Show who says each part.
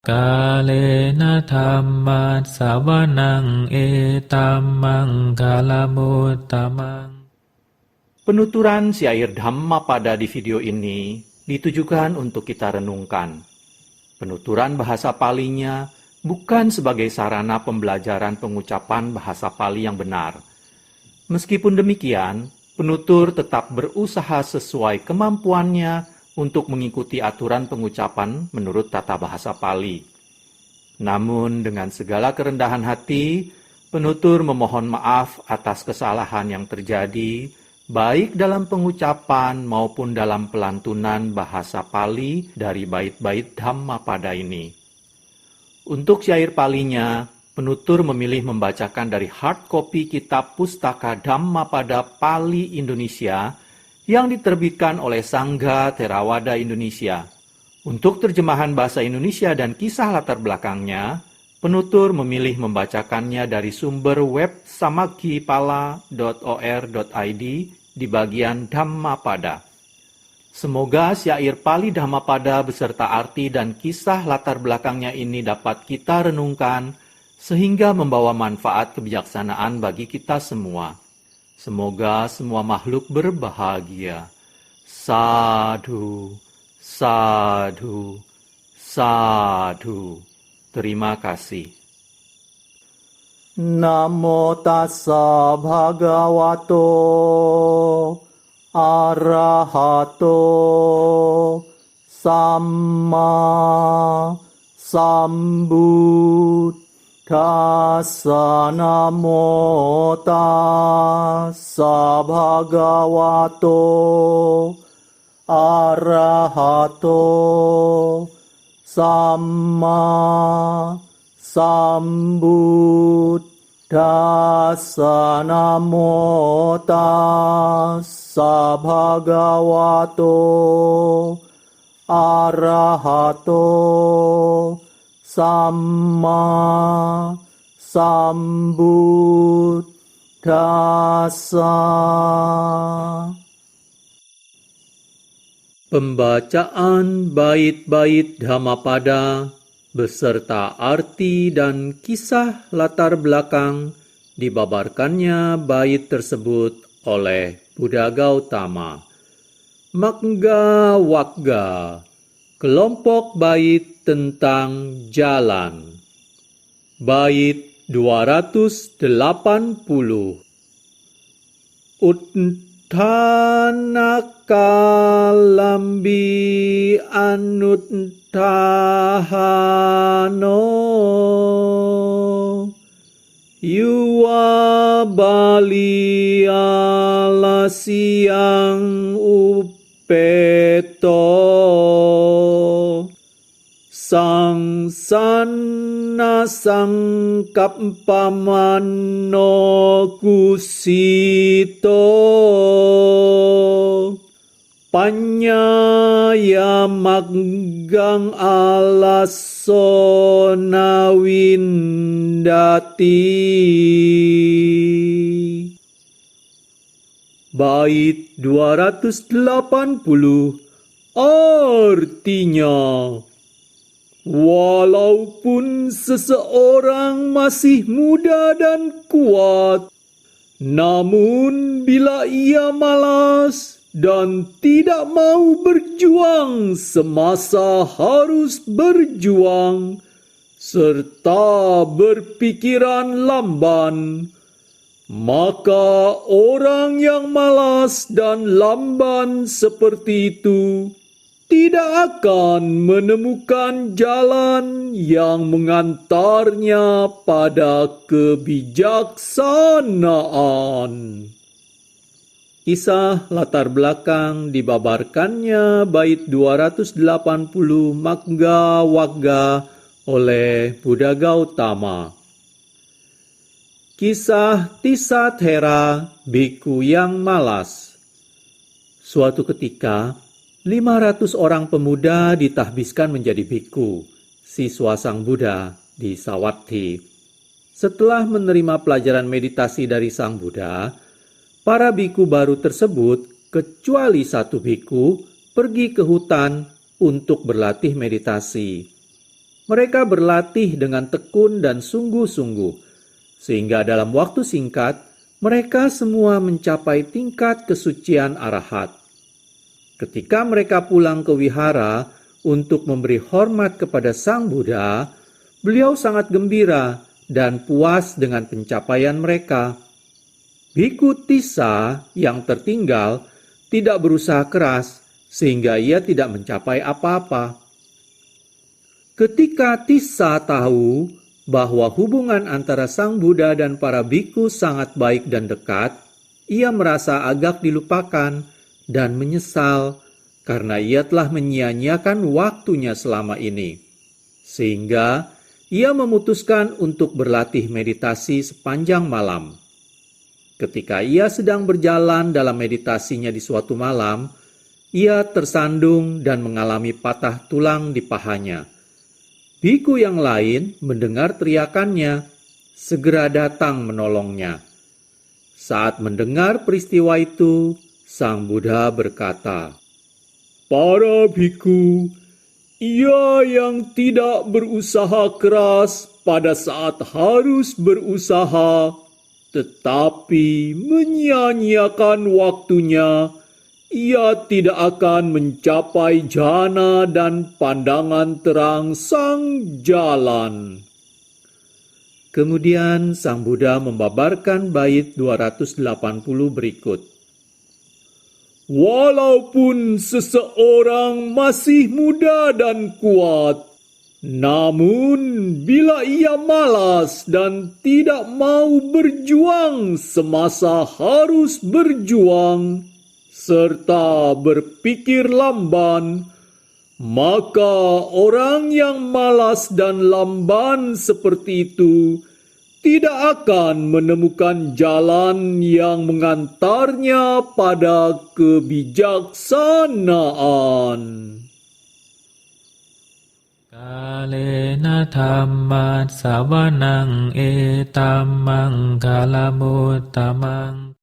Speaker 1: Kalena dhammat sawanang etamang kalamutamang.
Speaker 2: Penuturan syair Dhammapada di video ini ditujukan untuk kita renungkan. Penuturan bahasa Palinya bukan sebagai sarana pembelajaran pengucapan bahasa Pali yang benar. Meskipun demikian, penutur tetap berusaha sesuai kemampuannya untuk mengikuti aturan pengucapan menurut tata bahasa Pali. Namun dengan segala kerendahan hati, penutur memohon maaf atas kesalahan yang terjadi, baik dalam pengucapan maupun dalam pelantunan bahasa Pali dari bait-bait Dhammapada ini. Untuk syair Palinya, penutur memilih membacakan dari hard copy kitab Pustaka Dhammapada Pali Indonesia yang diterbitkan oleh Sangga Theravada Indonesia. Untuk terjemahan bahasa Indonesia dan kisah latar belakangnya, penutur memilih membacakannya dari sumber web samakipala.or.id di bagian Dhammapada. Semoga syair Pali Dhammapada beserta arti dan kisah latar belakangnya ini dapat kita renungkan sehingga membawa manfaat kebijaksanaan bagi kita semua. Semoga semua makhluk berbahagia. Sadhu, sadhu, sadhu. Terima kasih.
Speaker 3: Namo tassa bhagavato arahato samma sambuddhassa. Namo tassa bhagavato arahato samma sambuddhassa. Namo tassa bhagavato arahato samma sambuddhassa.
Speaker 2: Pembacaan bait-bait Dhammapada beserta arti dan kisah latar belakang dibabarkannya bait tersebut oleh Buddha Gautama. Magga Wagga, kelompok bait tentang jalan. Bait 280. Uttanakalambi anuttahano yuwa bali alasiang upeto sang sana sangkap pamano kusito panyaya maggang alasona windati. Bait 280 artinya, walaupun seseorang masih muda dan kuat, namun bila ia malas dan tidak mau berjuang semasa harus berjuang, serta berpikiran lamban, maka orang yang malas dan lamban seperti itu tidak akan menemukan jalan yang mengantarnya pada kebijaksanaan. Kisah latar belakang dibabarkannya bait 280 Magga Wagga oleh Buddha Gautama. Kisah Tisathera, biku yang malas. Suatu ketika, 500 orang pemuda ditahbiskan menjadi biku, siswa Sang Buddha di Sawathi. Setelah menerima pelajaran meditasi dari Sang Buddha, para biku baru tersebut, kecuali satu biku, pergi ke hutan untuk berlatih meditasi. Mereka berlatih dengan tekun dan sungguh-sungguh, sehingga dalam waktu singkat, mereka semua mencapai tingkat kesucian arahat. Ketika mereka pulang ke wihara untuk memberi hormat kepada Sang Buddha, beliau sangat gembira dan puas dengan pencapaian mereka. Biku Tissa yang tertinggal tidak berusaha keras sehingga ia tidak mencapai apa-apa. Ketika Tissa tahu bahwa hubungan antara Sang Buddha dan para biku sangat baik dan dekat, ia merasa agak dilupakan dan menyesal karena ia telah menyia-nyiakan waktunya selama ini. Sehingga ia memutuskan untuk berlatih meditasi sepanjang malam. Ketika ia sedang berjalan dalam meditasinya di suatu malam, ia tersandung dan mengalami patah tulang di pahanya. Biku yang lain mendengar teriakannya, segera datang menolongnya. Saat mendengar peristiwa itu, Sang Buddha berkata, "Para biku, ia yang tidak berusaha keras pada saat harus berusaha, tetapi menyia-nyiakan waktunya, ia tidak akan mencapai jhana dan pandangan terang Sang Jalan." Kemudian Sang Buddha membabarkan bait 280 berikut. Walaupun seseorang masih muda dan kuat, namun bila ia malas dan tidak mau berjuang semasa harus berjuang, serta berpikir lamban, maka orang yang malas dan lamban seperti itu tidak akan menemukan jalan yang mengantarnya pada kebijaksanaan.
Speaker 1: Kalena dhammat savanang etammang kalamuttamang